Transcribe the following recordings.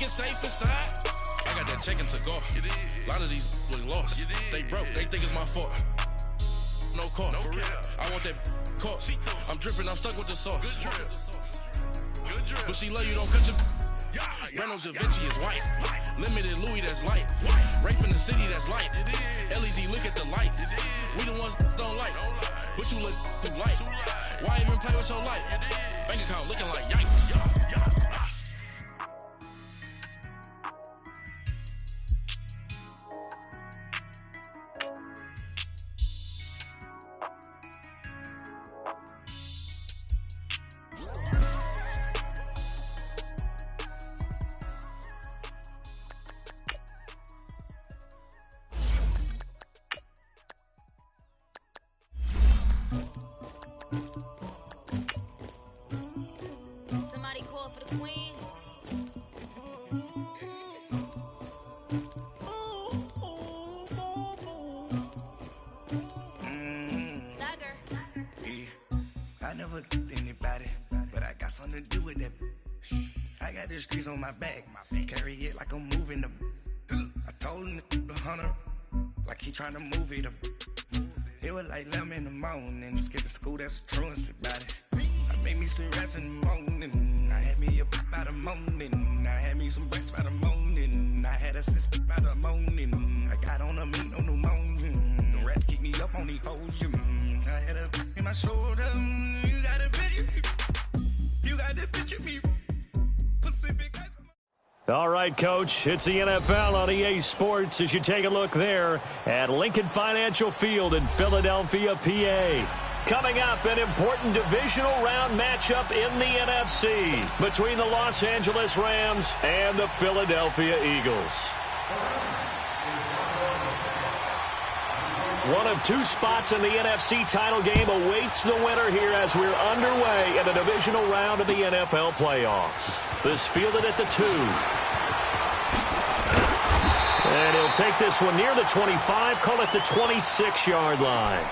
it safe inside. I got that checking to go. A lot of these look lost. They broke, they think it's my fault. No call, for real. I want that caught. I'm dripping, I'm stuck with the sauce. Good drip. But she love you, don't cut your. Reynolds Da Vinci is white. Limited Louis, that's light. Rape in the city, that's light. LED, look at the lights. We the ones don't like. But you look too light. Why even play with your life? Bank account looking like yikes. Somebody call for the queen. Dagger. Yeah. I never killed anybody, but I got something to do with that. I got the streets on my back, carry it like I'm moving them. I told him the hunter, like he trying to move it up. It was like 11 in the morning, skipping school, that's a truancy about it. I made me some rest in the morning, I had me a pop by the morning, I had me some breakfast by the morning, I had a six by the morning, I got on a meat on the morning, the rats keep me up on the hold, I had a in my shoulder, you got a picture me, Pacific. All right, Coach, it's the NFL on EA Sports as you take a look there at Lincoln Financial Field in Philadelphia, PA. Coming up, an important divisional round matchup in the NFC between the Los Angeles Rams and the Philadelphia Eagles. One of two spots in the NFC title game awaits the winner here as we're underway in the divisional round of the NFL playoffs. This fielded at the 2. And he'll take this one near the 25, call it the 26-yard line.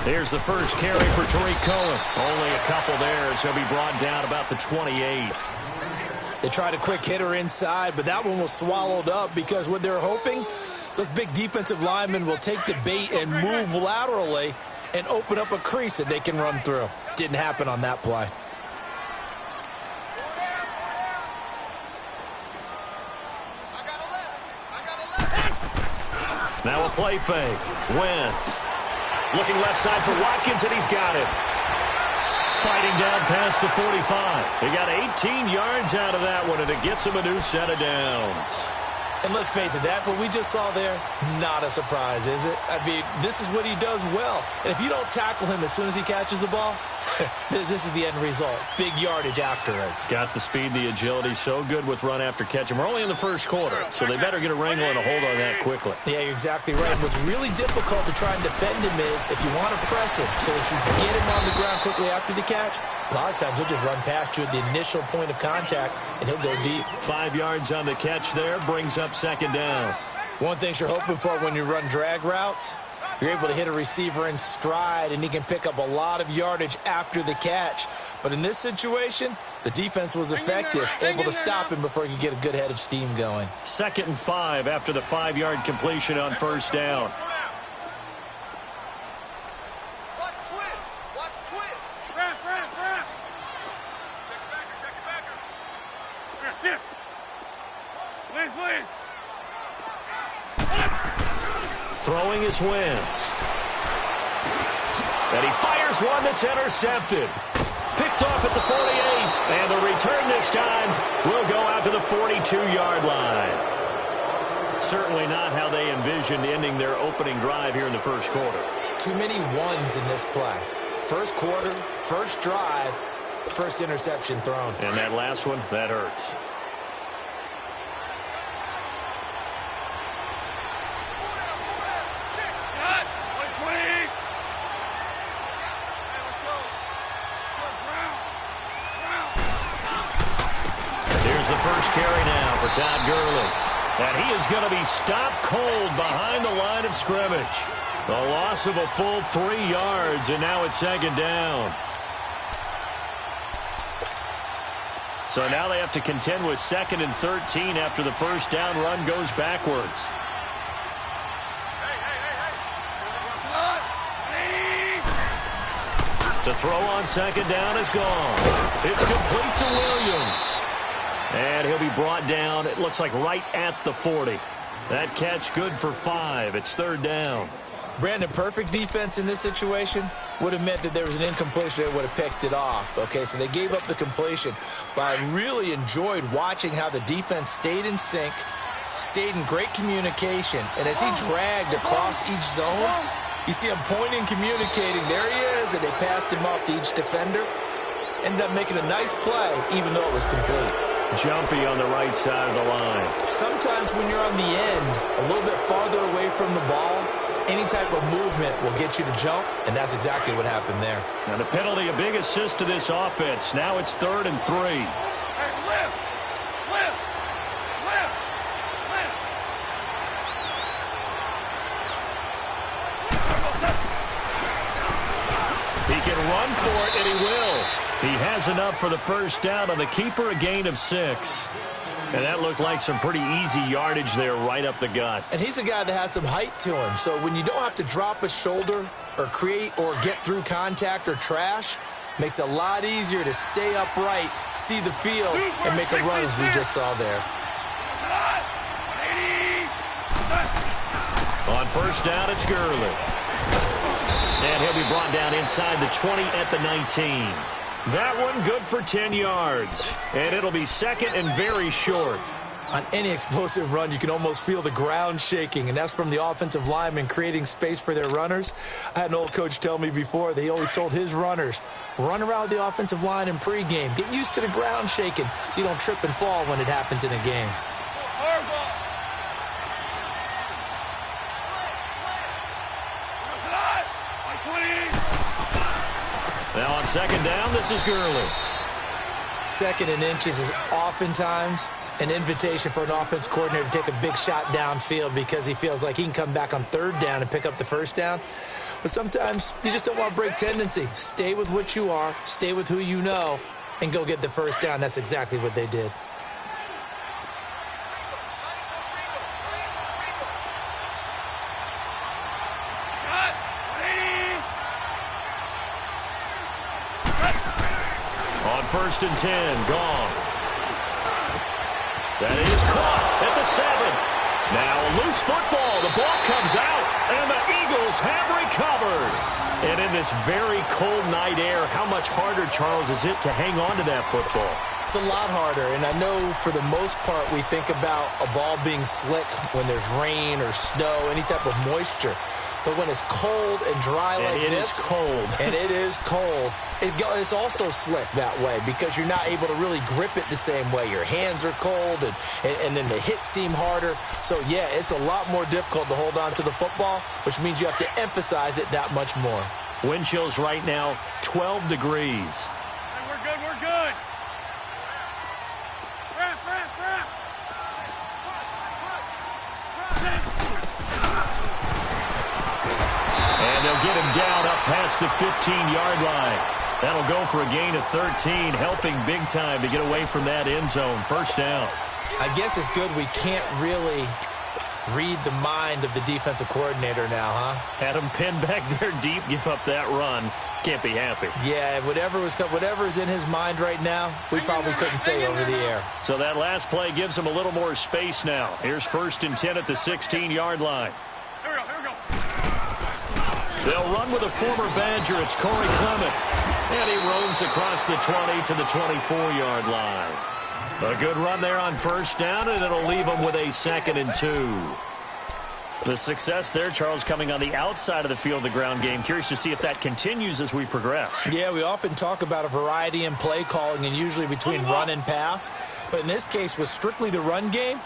Here's the first carry for Tariq Cohen. Only a couple there as he'll be brought down about the 28. They tried a quick hitter inside, but that one was swallowed up because what they're hoping, those big defensive linemen will take the bait and move laterally and open up a crease that they can run through. Didn't happen on that play. Now a play fake. Wentz. Looking left side for Watkins, and he's got it. Fighting down past the 45. He got 18 yards out of that one, and it gets him a new set of downs. And let's face it, that what we just saw there, not a surprise, is it? I mean, this is what he does well. And if you don't tackle him as soon as he catches the ball, this is the end result. Big yardage afterwards. Got the speed, the agility, so good with run after catch. And we're only in the first quarter, so they better get a wrangle and a hold on that quickly. Yeah, you're exactly right. What's really difficult to try and defend him is if you want to press him so that you can get him on the ground quickly after the catch, a lot of times he'll just run past you at the initial point of contact, and he'll go deep. 5 yards on the catch there, brings up second down. One thing you're hoping for when you run drag routes, you're able to hit a receiver in stride, and he can pick up a lot of yardage after the catch. But in this situation, the defense was effective, able to stop him before he could get a good head of steam going. 2nd and 5 after the 5-yard completion on first down. Throwing is Wentz. And he fires one that's intercepted. Picked off at the 48. And the return this time will go out to the 42-yard line. Certainly not how they envisioned ending their opening drive here in the first quarter. Too many ones in this play. First quarter, first drive, first interception thrown. And that last one, that hurts. first carry now for Todd Gurley. And he is going to be stopped cold behind the line of scrimmage. A loss of a full 3 yards, and now it's second down. So now they have to contend with 2nd and 13 after the first down run goes backwards. To throw on second down is gone. It's complete to Williams. And he'll be brought down, it looks like right at the 40. That catch good for 5. It's third down. Brandon, perfect defense in this situation would have meant that there was an incompletion. They would have picked it off. Okay, so they gave up the completion. But I really enjoyed watching how the defense stayed in sync, stayed in great communication. And as he dragged across each zone, you see him pointing, communicating. There he is, and they passed him off to each defender. Ended up making a nice play, even though it was complete. Jumpy on the right side of the line. Sometimes when you're on the end, a little bit farther away from the ball, any type of movement will get you to jump, and that's exactly what happened there. Now the penalty, a big assist to this offense. Now it's 3rd and 3. He can run for it, and he will. He has enough for the first down on the keeper, a gain of 6. And that looked like some pretty easy yardage there right up the gut. And he's a guy that has some height to him. So when you don't have to drop a shoulder or create or get through contact or trash, makes it a lot easier to stay upright, see the field, and make a run as we just saw there. On first down, it's Gurley. And he'll be brought down inside the 20 at the 19. That one good for 10 yards. And it'll be 2nd and very short. On any explosive run, you can almost feel the ground shaking, and that's from the offensive linemen creating space for their runners. I had an old coach tell me before, he always told his runners, run around the offensive line in pregame. Get used to the ground shaking so you don't trip and fall when it happens in a game. Now on second down, this is Gurley. 2nd and inches is oftentimes an invitation for an offense coordinator to take a big shot downfield because he feels like he can come back on 3rd down and pick up the first down. But sometimes you just don't want to break tendency. Stay with what you are, stay with who you know, and go get the first down. That's exactly what they did. First and 10, Goff. That is caught at the 7. Now a loose football. The ball comes out, and the Eagles have recovered. And in this very cold night air, how much harder, Charles, is it to hang on to that football? It's a lot harder, and I know for the most part we think about a ball being slick when there's rain or snow, any type of moisture. But when it's cold and dry like this, it is cold. And it is cold, it's also slick that way because you're not able to really grip it the same way. Your hands are cold, and then the hits seem harder. So, yeah, it's a lot more difficult to hold on to the football, which means you have to emphasize it that much more. Wind chills right now, 12 degrees. Hey, we're good, we're good. And they'll get him down up past the 15-yard line. That'll go for a gain of 13, helping big time to get away from that end zone. First down. I guess it's good we can't really read the mind of the defensive coordinator now, huh? Had him pinned back there deep, give up that run. Can't be happy. Yeah, whatever's in his mind right now, we probably couldn't say over the air. So that last play gives him a little more space now. Here's first and 10 at the 16-yard line. Here we go. They'll run with a former Badger. It's Corey Clement. And he roams across the 20 to the 24-yard line. A good run there on first down, and it'll leave him with a 2nd and 2. The success there, Charles, coming on the outside of the field, the ground game. Curious to see if that continues as we progress. Yeah, we often talk about a variety in play calling and usually between run and pass. But in this case, with strictly the run game,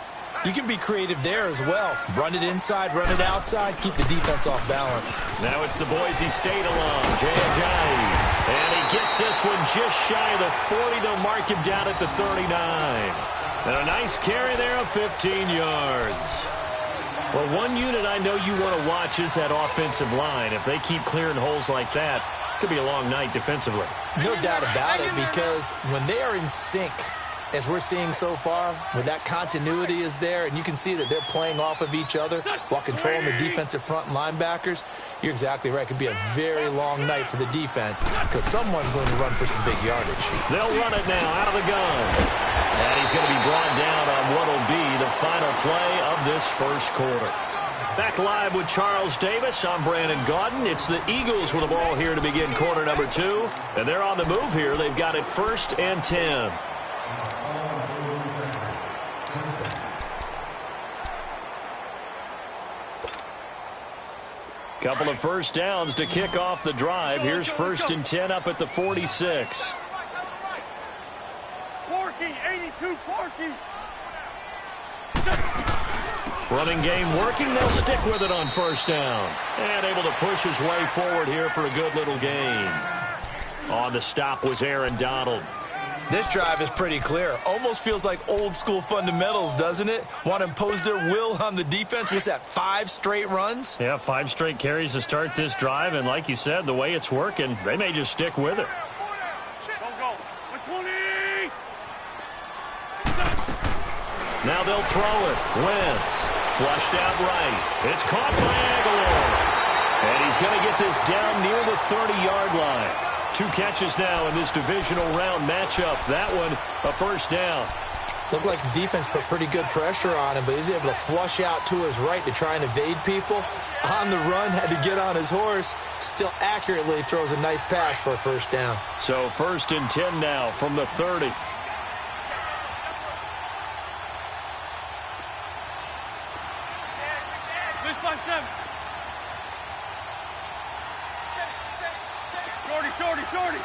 you can be creative there as well. Run it inside, run it outside, keep the defense off balance. Now it's the Boise State alum, Jay Ajayi. And he gets this one just shy of the 40. They'll mark him down at the 39. And a nice carry there of 15 yards. Well, one unit I know you want to watch is that offensive line. If they keep clearing holes like that, it could be a long night defensively. No doubt about it, because when they are in sync, as we're seeing so far, when that continuity is there, and you can see that they're playing off of each other while controlling the defensive front linebackers, you're exactly right. It could be a very long night for the defense because someone's going to run for some big yardage. They'll run it now out of the gun. And he's going to be brought down on what will be the final play of this first quarter. Back live with Charles Davis. I'm Brandon Gaudin. It's the Eagles with the ball here to begin quarter number 2. And they're on the move here. They've got it 1st and 10. Couple of first downs to kick off the drive. Here's 1st and 10 up at the 46. Porky, 82, Porky. Running game working. They'll stick with it on 1st down. And able to push his way forward here for a good little gain. On the stop was Aaron Donald. This drive is pretty clear. Almost feels like old school fundamentals, doesn't it? Want to impose their will on the defense. Was that 5 straight runs? Yeah, 5 straight carries to start this drive. And like you said, the way it's working, they may just stick with it. Go. 120. Now they'll throw it. Wentz flushed out right. It's caught by Aguilar. And he's going to get this down near the 30-yard line. 2 catches now in this divisional round matchup. That one, a 1st down. Looked like the defense put pretty good pressure on him, but he's able to flush out to his right to try and evade people. On the run, had to get on his horse. Still accurately throws a nice pass for a 1st down. So 1st and 10 now from the 30. This by 7. Shorty.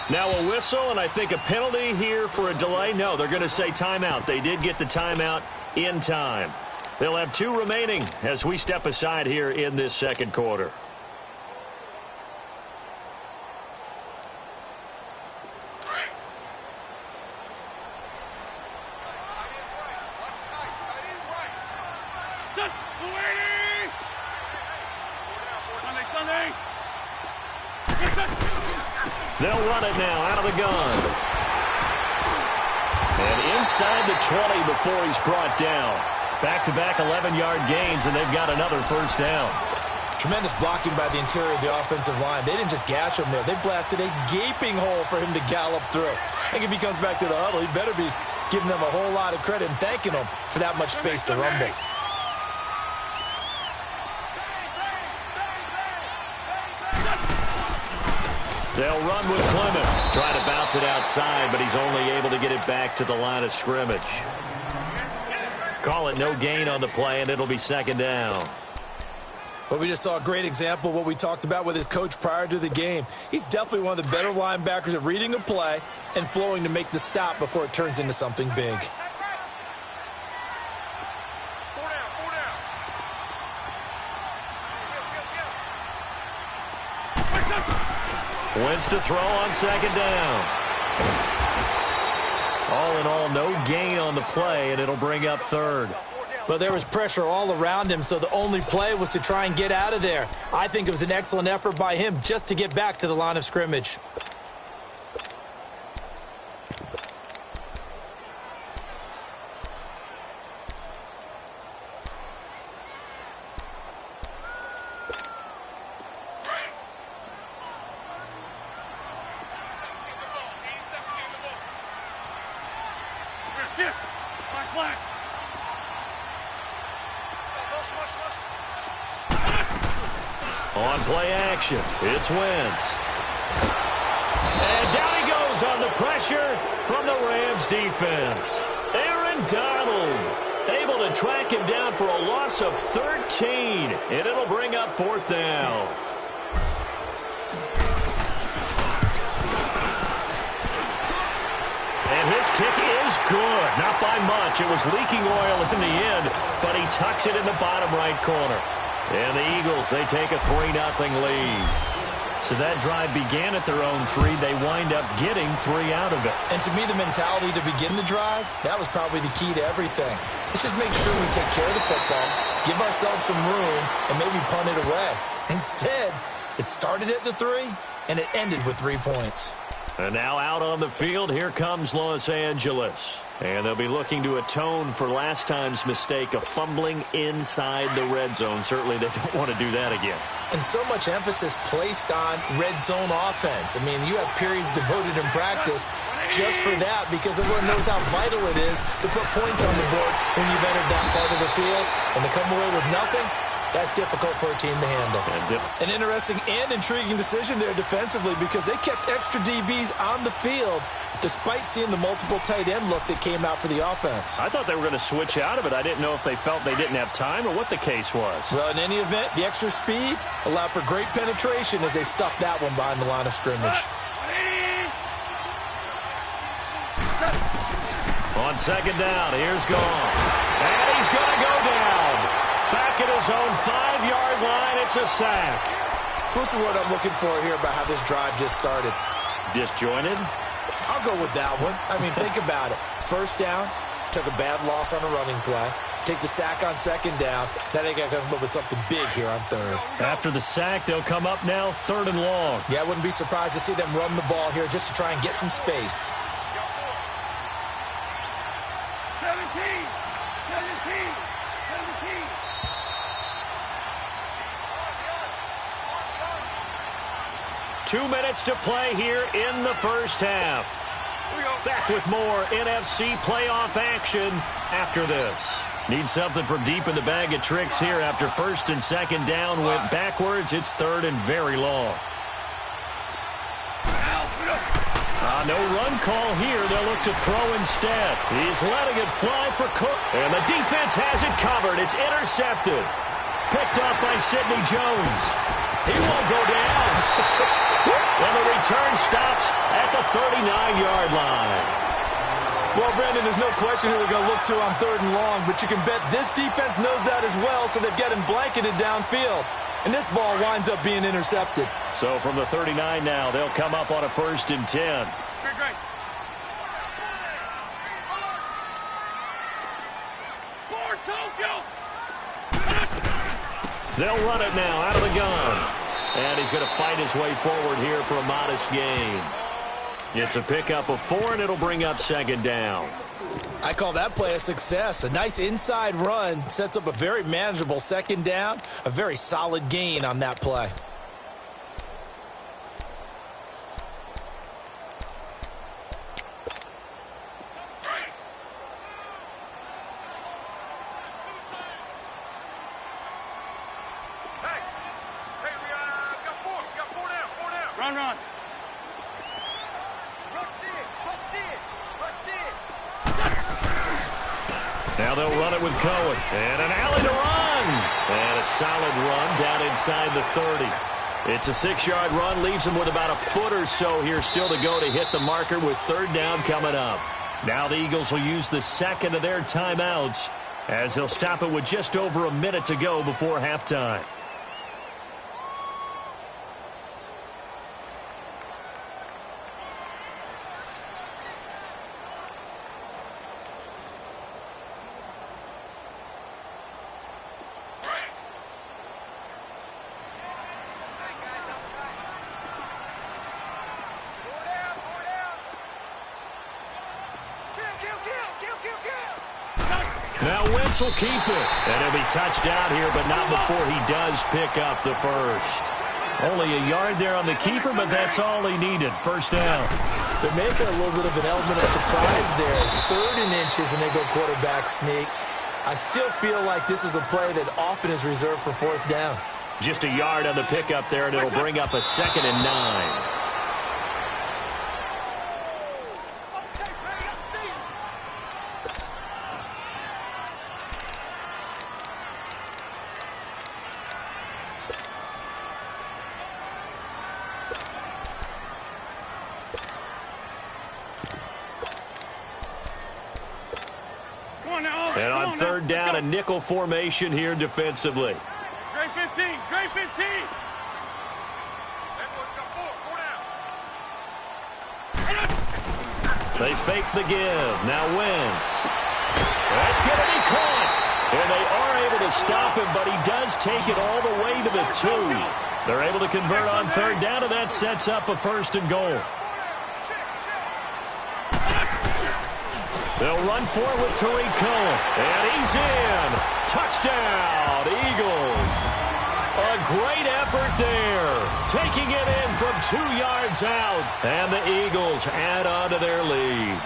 Now a whistle, and I think a penalty here for a delay. No, they're going to say timeout. They did get the timeout in time. They'll have 2 remaining as we step aside here in this second quarter. They'll run it now out of the gun. And inside the 20 before he's brought down. Back-to-back 11-yard gains, and they've got another 1st down. Tremendous blocking by the interior of the offensive line. They didn't just gash him there. They blasted a gaping hole for him to gallop through. I think if he comes back to the huddle, he better be giving them a whole lot of credit and thanking them for that much space to rumble. They'll run with Clement. Try to bounce it outside, but he's only able to get it back to the line of scrimmage. Call it no gain on the play, and it'll be 2nd down. Well, we just saw a great example of what we talked about with his coach prior to the game. He's definitely one of the better linebackers at reading a play and flowing to make the stop before it turns into something big. Wentz to throw on 2nd down. All in all, no gain on the play, and it'll bring up 3rd. Well, there was pressure all around him, so the only play was to try and get out of there. I think it was an excellent effort by him just to get back to the line of scrimmage. On play action, it's Wentz. And down he goes on the pressure from the Rams defense. Aaron Donald able to track him down for a loss of 13, and it'll bring up 4th down. And his kick is good. Not by much. It was leaking oil in the end, but he tucks it in the bottom right corner. And the Eagles, they take a 3-0 lead. So that drive began at their own 3. They wind up getting 3 out of it. And to me, the mentality to begin the drive, that was probably the key to everything. Let's just make sure we take care of the football, give ourselves some room, and maybe punt it away. Instead, it started at the 3, and it ended with 3 points. And now out on the field, here comes Los Angeles. And they'll be looking to atone for last time's mistake of fumbling inside the red zone. Certainly they don't want to do that again. And so much emphasis placed on red zone offense. I mean, you have periods devoted in practice just for that because everyone knows how vital it is to put points on the board when you've entered that part of the field. And to come away with nothing, that's difficult for a team to handle. An interesting and intriguing decision there defensively because they kept extra DBs on the field despite seeing the multiple tight end look that came out for the offense. I thought they were going to switch out of it. I didn't know if they felt they didn't have time or what the case was. Well, in any event, the extra speed allowed for great penetration as they stuffed that one behind the line of scrimmage. On second down, here's Gone. And he's going to go down. Back at his own 5-yard line, it's a sack. So what's the word I'm looking for here about how this drive just started? Disjointed? I'll go with that one. I mean, think about it. First down, took a bad loss on a running play. Take the sack on second down. Now they got to come up with something big here on third. After the sack, they'll come up now 3rd and long. Yeah, I wouldn't be surprised to see them run the ball here just to try and get some space. 17. 2 minutes to play here in the first half. Back with more NFC playoff action after this. Need something from deep in the bag of tricks here after first and second down went backwards. It's 3rd and very long. No run call here. They'll look to throw instead. He's letting it fly for Cook. And the defense has it covered. It's intercepted. Picked up by Sidney Jones. He won't go down. And the return stops at the 39-yard line. Well, Brandon, there's no question who they're going to look to on 3rd and long, but you can bet this defense knows that as well, so they've got him blanketed downfield. And this ball winds up being intercepted. So from the 39 now, they'll come up on a 1st and 10. Great. Score, Tokyo! They'll run it now out of the gun. And he's going to fight his way forward here for a modest gain. It's a pickup of 4, and it'll bring up 2nd down. I call that play a success. A nice inside run sets up a very manageable 2nd down. A very solid gain on that play. Run. Now they'll run it with Cohen. And an alley to run. And a solid run down inside the 30. It's a 6-yard run. Leaves him with about a foot or so here still to go to hit the marker with 3rd down coming up. Now the Eagles will use the second of their timeouts as they'll stop it with just over a minute to go before halftime. Now Wentz will keep it. And he'll be touched out here, but not before he does pick up the first. Only a yard there on the keeper, but that's all he needed. 1st down. They're making a little bit of an element of surprise there. 3rd and inches, and they go quarterback sneak. I still feel like this is a play that often is reserved for 4th down. Just a yard on the pickup there, and it'll bring up a 2nd and 9. And on 3rd down, a nickel formation here defensively. Great 15. They fake the give. Now Wentz. That's going to be caught. And they are able to stop him, but he does take it all the way to the 2. They're able to convert on third down, and that sets up a 1st and goal. They'll run for it with Tariq Cohen. And he's in. Touchdown, Eagles. A great effort there. Taking it in from 2 yards out. And the Eagles add on to their lead.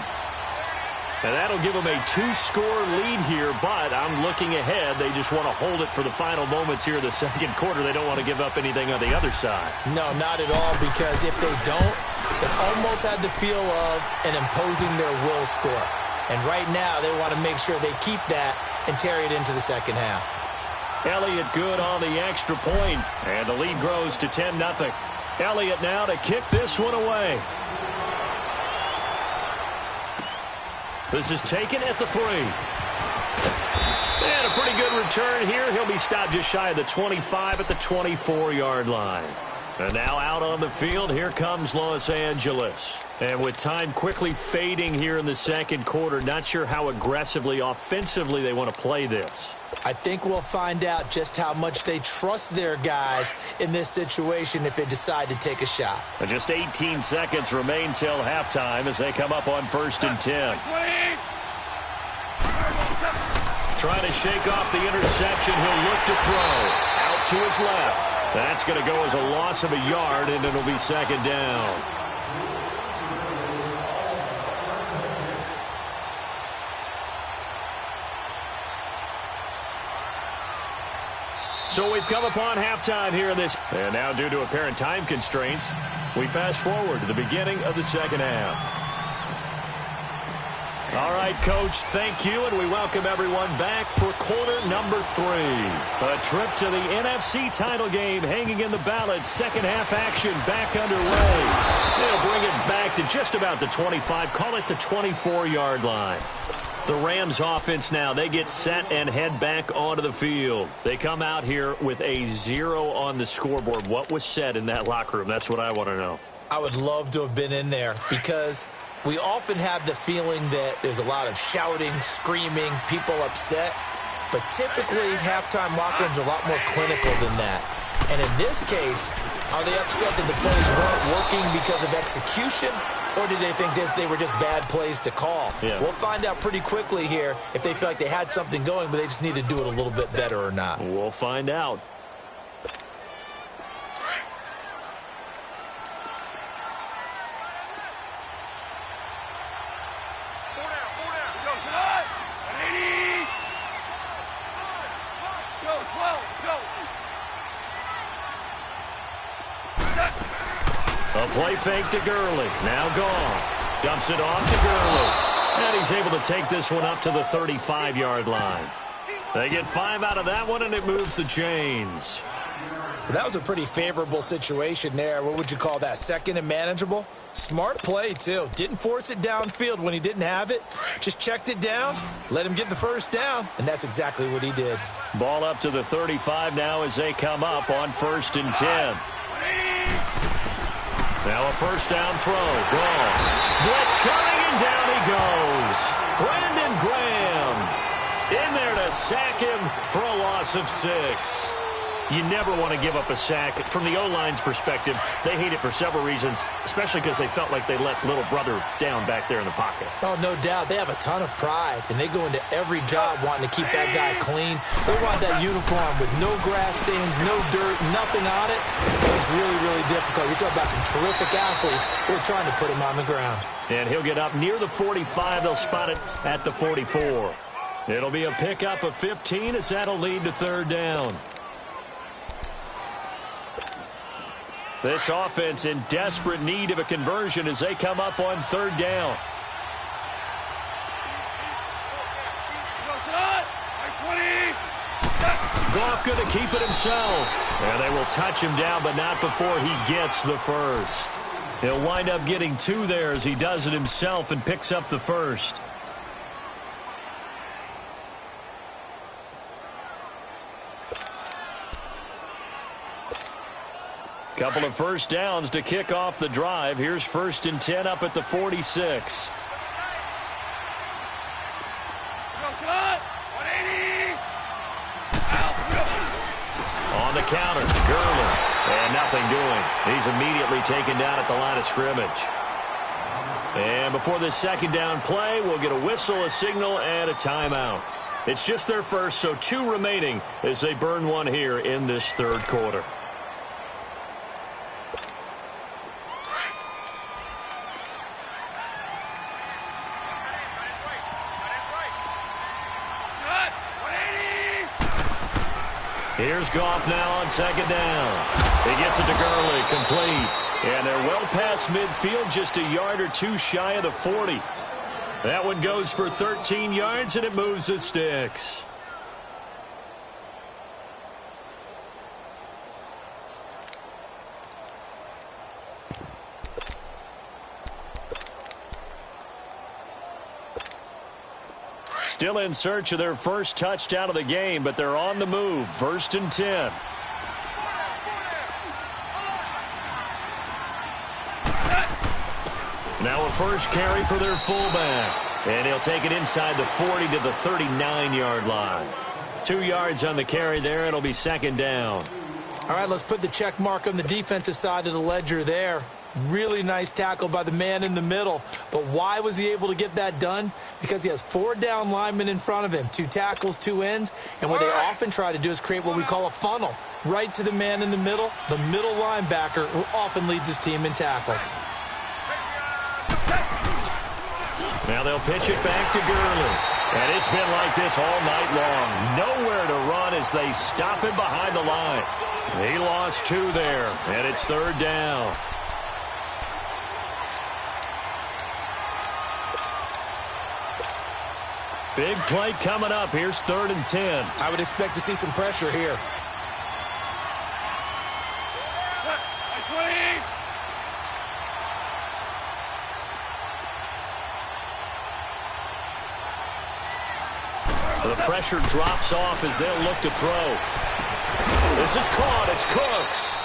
And that'll give them a 2-score lead here, but I'm looking ahead. They just want to hold it for the final moments here in the second quarter. They don't want to give up anything on the other side. No, not at all, because if they don't, it almost had the feel of an imposing their will score. And right now, they want to make sure they keep that and carry it into the second half. Elliott good on the extra point, and the lead grows to 10-0. Elliott now to kick this one away. This is taken at the 3. And a pretty good return here. He'll be stopped just shy of the 25 at the 24-yard line. And now out on the field, here comes Los Angeles. And with time quickly fading here in the second quarter, not sure how aggressively, offensively they want to play this. I think we'll find out just how much they trust their guys in this situation if they decide to take a shot. Just 18 seconds remain till halftime as they come up on 1st and 10. Trying to shake off the interception. He'll look to throw. Out to his left. That's going to go as a loss of a yard, and it'll be 2nd down. So we've come upon halftime here in this. And now due to apparent time constraints, we fast forward to the beginning of the second half. All right, Coach, thank you, and we welcome everyone back for quarter number 3. A trip to the NFC title game hanging in the balance. Second half action back underway. They'll bring it back to just about the 25, call it the 24-yard line. The Rams offense now, they get set and head back onto the field. They come out here with a 0 on the scoreboard. What was said in that locker room? That's what I want to know. I would love to have been in there because we often have the feeling that there's a lot of shouting, screaming, people upset. But typically, halftime locker rooms are a lot more clinical than that. And in this case, are they upset that the plays weren't working because of execution? Or did they think they were just bad plays to call? Yeah. We'll find out pretty quickly here if they feel like they had something going, but they just need to do it a little bit better or not. We'll find out. A play fake to Gurley. Now gone. Dumps it off to Gurley. And he's able to take this one up to the 35-yard line. They get 5 out of that one, and it moves the chains. That was a pretty favorable situation there. What would you call that? Second and manageable? Smart play, too. Didn't force it downfield when he didn't have it. Just checked it down, let him get the first down, and that's exactly what he did. Ball up to the 35 now as they come up on 1st and 10. Now a first down throw. Gone. Blitz coming, and down he goes. Brandon Graham in there to sack him for a loss of 6. You never want to give up a sack. From the O-line's perspective, they hate it for several reasons, especially because they felt like they let little brother down back there in the pocket. Oh, no doubt. They have a ton of pride, and they go into every job wanting to keep that guy clean. They want that uniform with no grass stains, no dirt, nothing on it. It's really, really difficult. You're talking about some terrific athletes who are trying to put him on the ground. And he'll get up near the 45. They'll spot it at the 44. It'll be a pickup of 15 as that'll lead to 3rd down. This offense in desperate need of a conversion as they come up on 3rd down. Goff going to keep it himself. And they will touch him down, but not before he gets the first. He'll wind up getting 2 there as he does it himself and picks up the first. Couple of first downs to kick off the drive. Here's 1st and 10 up at the 46. 180. On the counter, Gurley. And nothing doing. He's immediately taken down at the line of scrimmage. And before this second down play, we'll get a whistle, a signal, and a timeout. It's just their first, so 2 remaining as they burn one here in this third quarter. Here's Goff now on second down. He gets it to Gurley, complete. And they're well past midfield, just a yard or 2 shy of the 40. That one goes for 13 yards, and it moves the sticks. Still in search of their first touchdown of the game, but they're on the move. 1st and 10. Now a first carry for their fullback. And he'll take it inside the 40 to the 39-yard line. 2 yards on the carry there. It'll be second down. All right, let's put the check mark on the defensive side of the ledger there. Really nice tackle by the man in the middle. But why was he able to get that done? Because he has 4 down linemen in front of him. 2 tackles, 2 ends. And what they often try to do is create what we call a funnel. Right to the man in the middle linebacker, who often leads his team in tackles. Now they'll pitch it back to Gurley. And it's been like this all night long. Nowhere to run as they stop him behind the line. He lost 2 there, and it's 3rd down. Big play coming up. Here's 3rd and 10. I would expect to see some pressure here. The pressure drops off as they'll look to throw. This is caught. It's Cooks.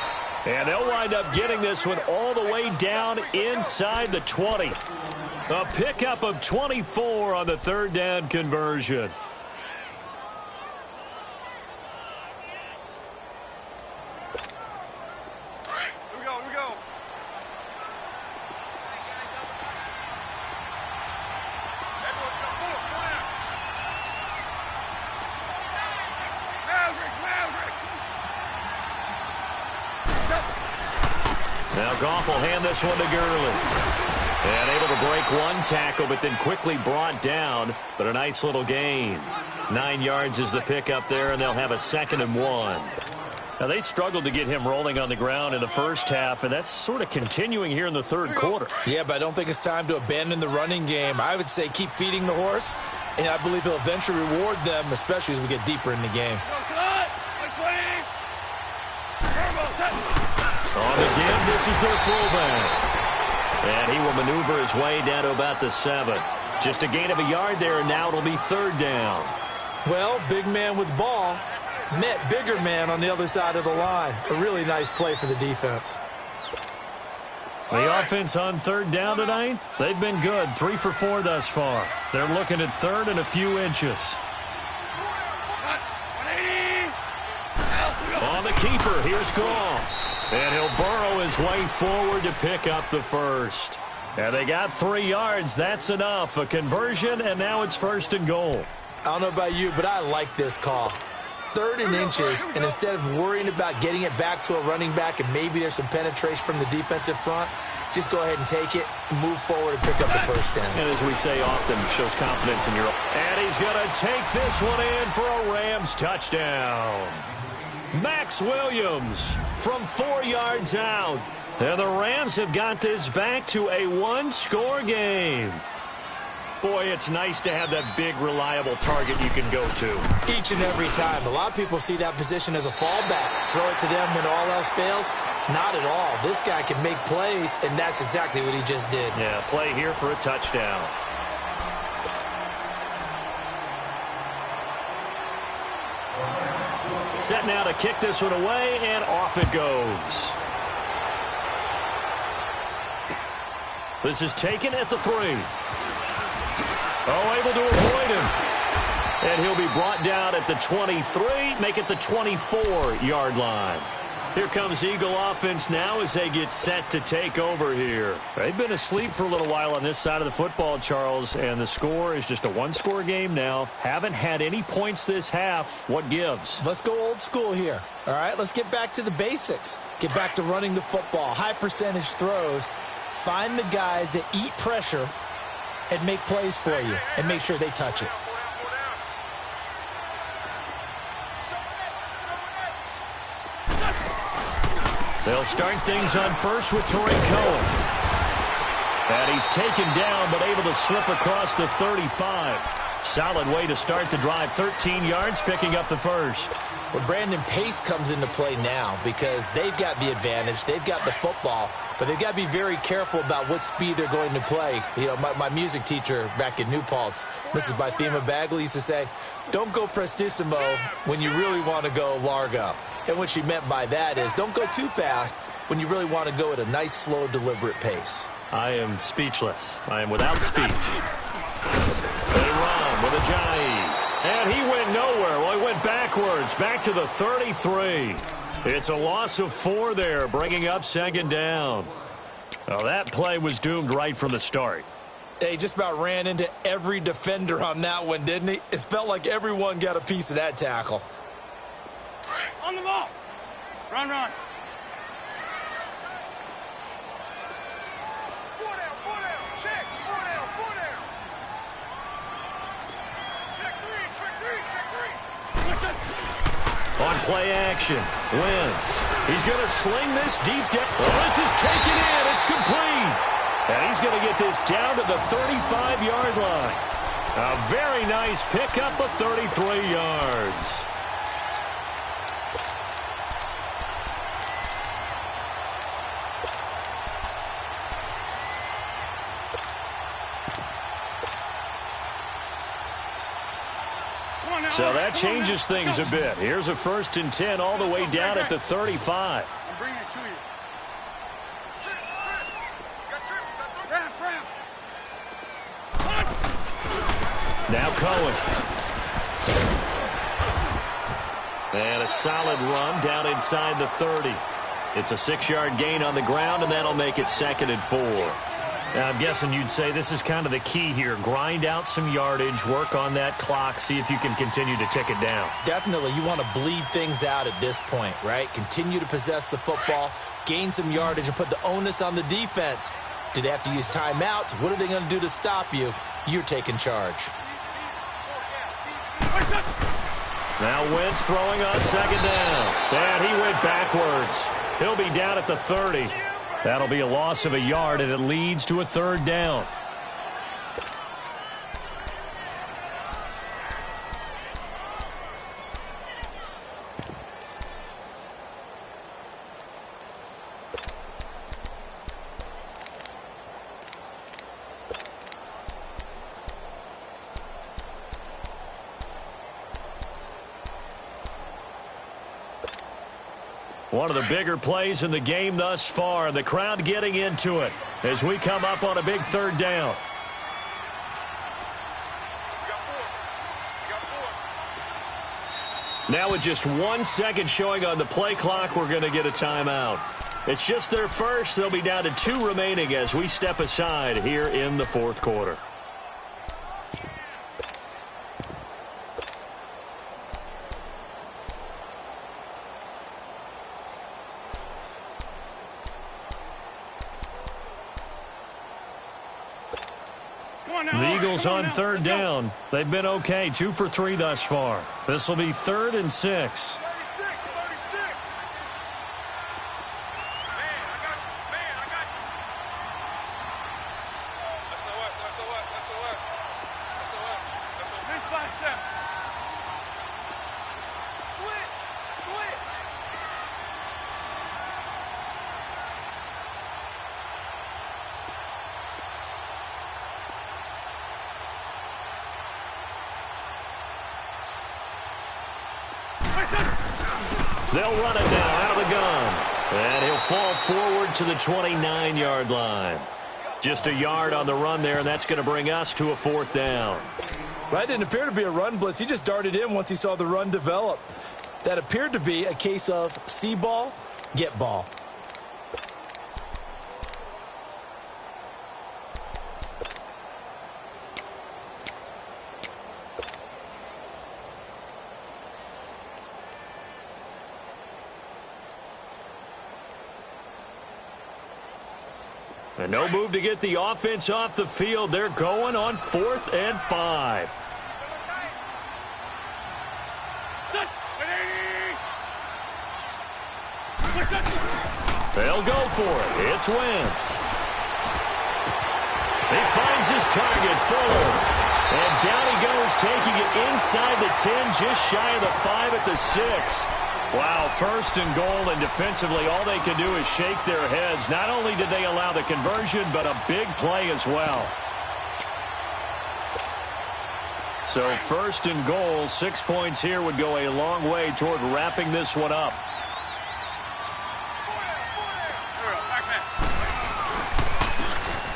And they'll wind up getting this one all the way down inside the 20. A pickup of 24 on the 3rd down conversion. Here we go, here we go. Now Goff will hand this one to Gurley. And able to break 1 tackle, but then quickly brought down. But a nice little gain. 9 yards is the pickup there, and they'll have a 2nd and 1. Now, they struggled to get him rolling on the ground in the first half, and that's sort of continuing here in the 3rd quarter. Yeah, but I don't think it's time to abandon the running game. I would say keep feeding the horse, and I believe he'll eventually reward them, especially as we get deeper in the game. On the give, this is their fullback. And he will maneuver his way down to about the 7. Just a gain of a yard there, and now it'll be 3rd down. Well, big man with ball met bigger man on the other side of the line. A really nice play for the defense. The offense on 3rd down tonight, they've been good. 3 for 4 thus far. They're looking at 3rd and a few inches. On the keeper, here's Goff. And he'll burrow his way forward to pick up the first. And they got 3 yards. That's enough. A conversion, and now it's 1st and goal. I don't know about you, but I like this call. 3rd and inches, and instead of worrying about getting it back to a running back and maybe there's some penetration from the defensive front, just go ahead and take it, move forward, and pick up the 1st down. And as we say often, shows confidence in your... And he's going to take this one in for a Rams touchdown. Max Williams from 4 yards out. And the Rams have got this back to a 1-score game. Boy, it's nice to have that big, reliable target you can go to. Each and every time. A lot of people see that position as a fallback. Throw it to them when all else fails. Not at all. This guy can make plays, and that's exactly what he just did. Yeah, play here for a touchdown. Set now to kick this one away, and off it goes. This is taken at the 3. Oh, able to avoid him. And he'll be brought down at the 23, make it the 24-yard line. Here comes Eagle offense now as they get set to take over here. They've been asleep for a little while on this side of the football, Charles, and the score is just a one-score game now. Haven't had any points this half. What gives? Let's go old school here. All right, let's get back to the basics. Get back to running the football, high percentage throws. Find the guys that eat pressure and make plays for you and make sure they touch it. They'll start things on first with Torrey Cohen. And he's taken down but able to slip across the 35. Solid way to start the drive. 13 yards, picking up the first. Well, Brandon, pace comes into play now because they've got the advantage. They've got the football, but they've got to be very careful about what speed they're going to play. You know, my music teacher back in New Paltz, Mrs. Bythema Bagley, used to say, don't go prestissimo when you really want to go largo. And what she meant by that is don't go too fast when you really want to go at a nice, slow, deliberate pace. I am speechless. I am without speech. They run with Ajayi. And he went nowhere. Well, he went backwards, back to the 33. It's a loss of 4 there, bringing up second down. Well, that play was doomed right from the start. He just about ran into every defender on that one, didn't he? It felt like everyone got a piece of that tackle. On the ball. Run, run. Four down. Check. Four down. Check three. On play action, Wentz. He's going to sling this deep down. Well, this is taken in. It's complete. And he's going to get this down to the 35-yard line. A very nice pickup of 33 yards. So that changes things a bit. Here's a 1st and 10 all the way down at the 35. I'm bringing it to you. Now Cohen. And a solid run down inside the 30. It's a 6-yard gain on the ground, and that'll make it 2nd and 4. Now, I'm guessing you'd say this is kind of the key here. Grind out some yardage, work on that clock, see if you can continue to tick it down. Definitely. You want to bleed things out at this point, right? Continue to possess the football, gain some yardage, and put the onus on the defense. Do they have to use timeouts? What are they going to do to stop you? You're taking charge. Now Wentz throwing on 2nd down. And he went backwards. He'll be down at the 30. That'll be a loss of a yard, and it leads to a 3rd down. One of the bigger plays in the game thus far. The crowd getting into it as we come up on a big 3rd down. Now with just 1 second showing on the play clock, we're going to get a timeout. It's just their first. They'll be down to 2 remaining as we step aside here in the 4th quarter. The Eagles on 3rd down. They've been okay, 2 for 3 thus far. This will be 3rd and 6. They'll run it now out of the gun. And he'll fall forward to the 29-yard line. Just a yard on the run there, and that's going to bring us to a 4th down. Well, that didn't appear to be a run blitz. He just darted in once he saw the run develop. That appeared to be a case of see ball, get ball. And no move to get the offense off the field. They're going on 4th and 5. They'll go for it. It's Wentz. He finds his target, Fuller. And down he goes, taking it inside the 10, just shy of the 5 at the 6. Wow, 1st and goal, and defensively all they can do is shake their heads. Not only did they allow the conversion, but a big play as well. So 1st and goal, 6 points here would go a long way toward wrapping this one up.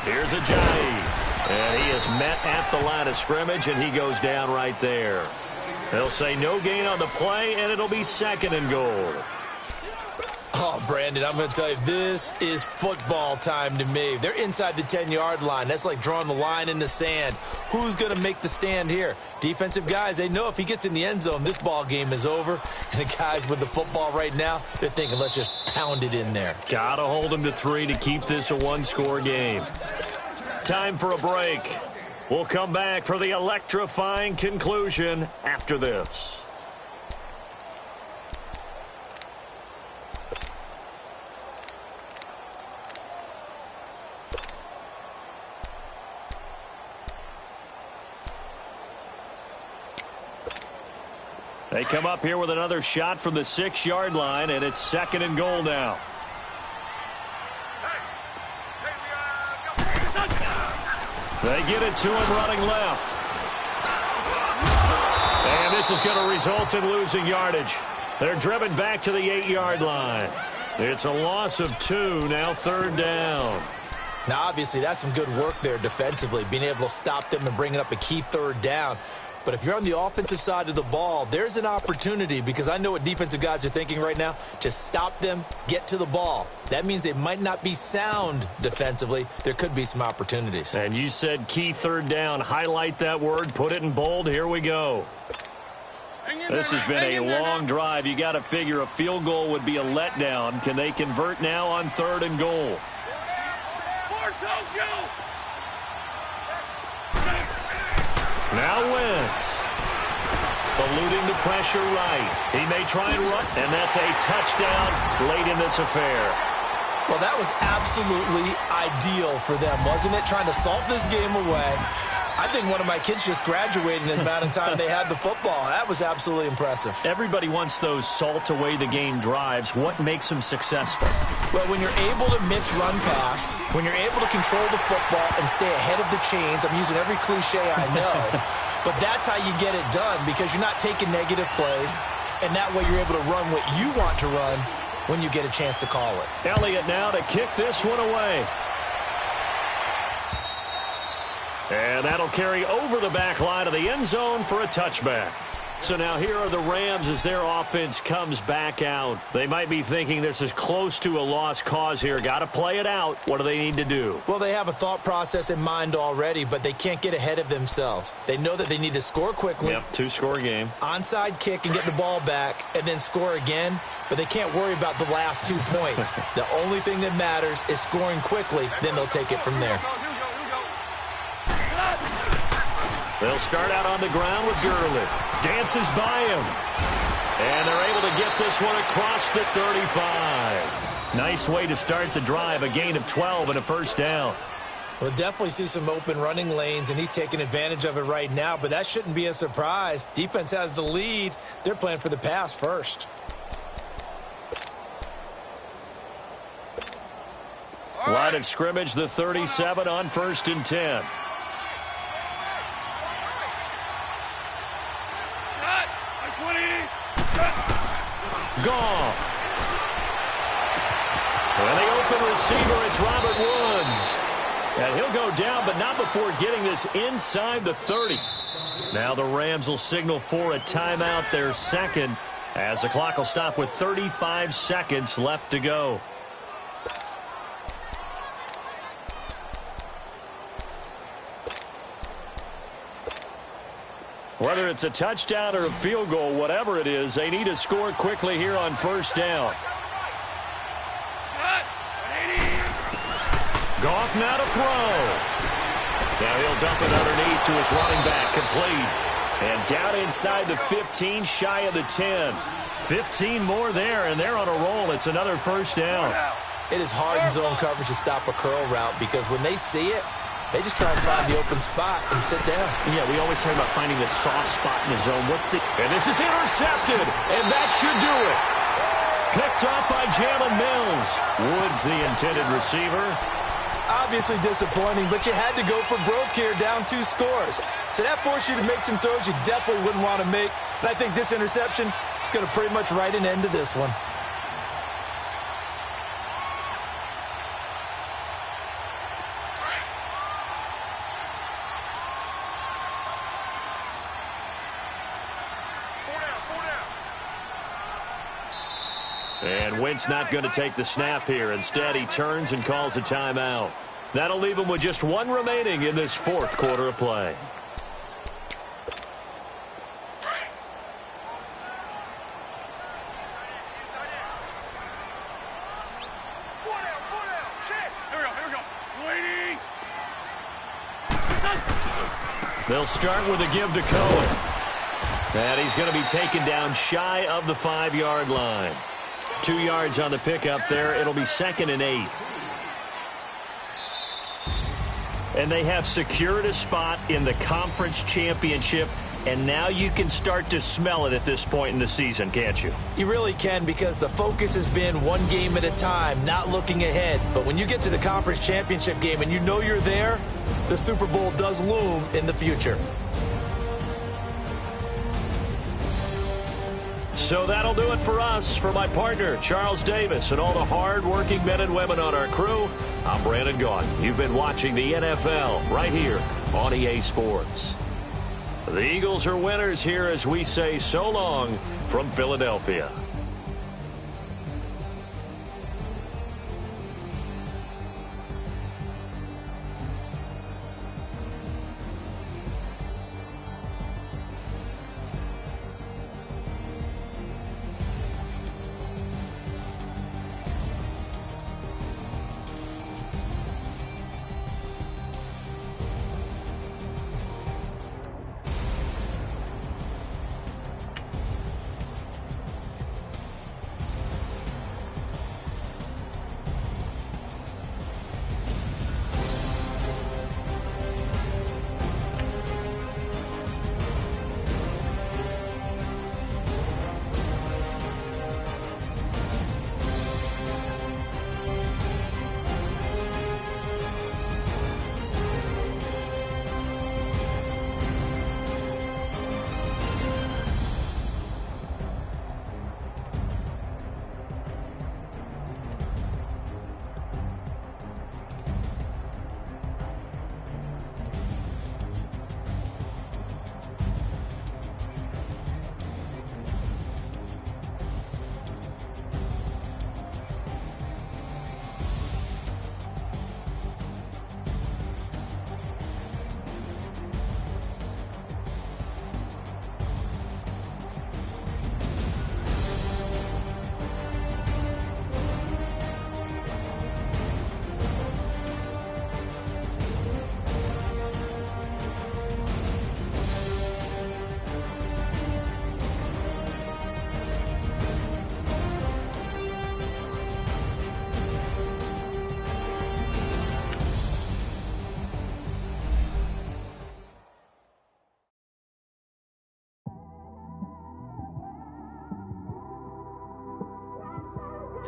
Here's Ajayi, and he is met at the line of scrimmage, and he goes down right there. They'll say no gain on the play, and it'll be 2nd and goal. Oh, Brandon, I'm going to tell you, this is football time to me. They're inside the 10-yard line. That's like drawing the line in the sand. Who's going to make the stand here? Defensive guys, they know if he gets in the end zone, this ball game is over. And the guys with the football right now, they're thinking, let's just pound it in there. Got to hold them to 3 to keep this a one-score game. Time for a break. We'll come back for the electrifying conclusion after this. They come up here with another shot from the 6-yard line, and it's 2nd and goal now. They get it to him running left. And this is going to result in losing yardage. They're driven back to the 8-yard line. It's a loss of 2, now 3rd down. Now, obviously, that's some good work there defensively, being able to stop them and bringing up a key 3rd down. But if you're on the offensive side of the ball, there's an opportunity, because I know what defensive guys are thinking right now, to stop them, get to the ball. That means they might not be sound defensively. There could be some opportunities. And you said key 3rd down. Highlight that word, put it in bold. Here we go. This has been a long drive. You got to figure a field goal would be a letdown. Can they convert now on 3rd and goal? Now Wentz. Eluding the pressure right. He may try and run, and that's a touchdown late in this affair. Well, that was absolutely ideal for them, wasn't it? Trying to salt this game away. I think one of my kids just graduated in the amount of time they had the football. That was absolutely impressive. Everybody wants those salt-away-the-game drives. What makes them successful? Well, when you're able to mix run-pass, when you're able to control the football and stay ahead of the chains, I'm using every cliche I know, but that's how you get it done, because you're not taking negative plays, and that way you're able to run what you want to run when you get a chance to call it. Elliott now to kick this one away. And that'll carry over the back line of the end zone for a touchback. So now here are the Rams as their offense comes back out. They might be thinking this is close to a lost cause here. Got to play it out. What do they need to do? Well, they have a thought process in mind already, but they can't get ahead of themselves. They know that they need to score quickly. Yep, 2-score game. Onside kick and get the ball back and then score again, but they can't worry about the last 2 points. The only thing that matters is scoring quickly, then they'll take it from there. They'll start out on the ground with Gurley. Dances by him. And they're able to get this one across the 35. Nice way to start the drive. A gain of 12 and a 1st down. We'll definitely see some open running lanes, and he's taking advantage of it right now, but that shouldn't be a surprise. Defense has the lead. They're playing for the pass first. Line of scrimmage, the 37 on 1st and 10. Goff. And the open receiver, it's Robert Woods. And he'll go down, but not before getting this inside the 30. Now the Rams will signal for a timeout, their second, as the clock will stop with 35 seconds left to go. Whether it's a touchdown or a field goal, whatever it is, they need to score quickly here on first down. Goff now to throw. Now he'll dump it underneath to his running back, complete. And down inside the 15, shy of the 10. 15 more there, and they're on a roll. It's another first down. It is hard in zone coverage to stop a curl route because when they see it, they just try and find the open spot and sit down. Yeah, we always talk about finding the soft spot in the zone. And this is intercepted, and that should do it. Picked off by Jalen Mills. Woods, the intended receiver. Obviously disappointing, but you had to go for broke here, down 2 scores. So that forced you to make some throws you definitely wouldn't want to make. And I think this interception is going to pretty much write an end to this one. And Wentz not going to take the snap here. Instead, he turns and calls a timeout. That'll leave him with just 1 remaining in this 4th quarter of play. They'll start with a give to Cohen. And he's going to be taken down shy of the 5-yard line. 2 yards on the pickup there. It'll be 2nd and 8. And they have secured a spot in the conference championship. And now you can start to smell it at this point in the season, can't you? You really can, because the focus has been one game at a time, not looking ahead. But when you get to the conference championship game and you know you're there, the Super Bowl does loom in the future. So that'll do it for us. For my partner, Charles Davis, and all the hard-working men and women on our crew, I'm Brandon Gaudin. You've been watching the NFL right here on EA Sports. The Eagles are winners here as we say so long from Philadelphia.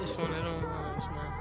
It's one of them ones, man.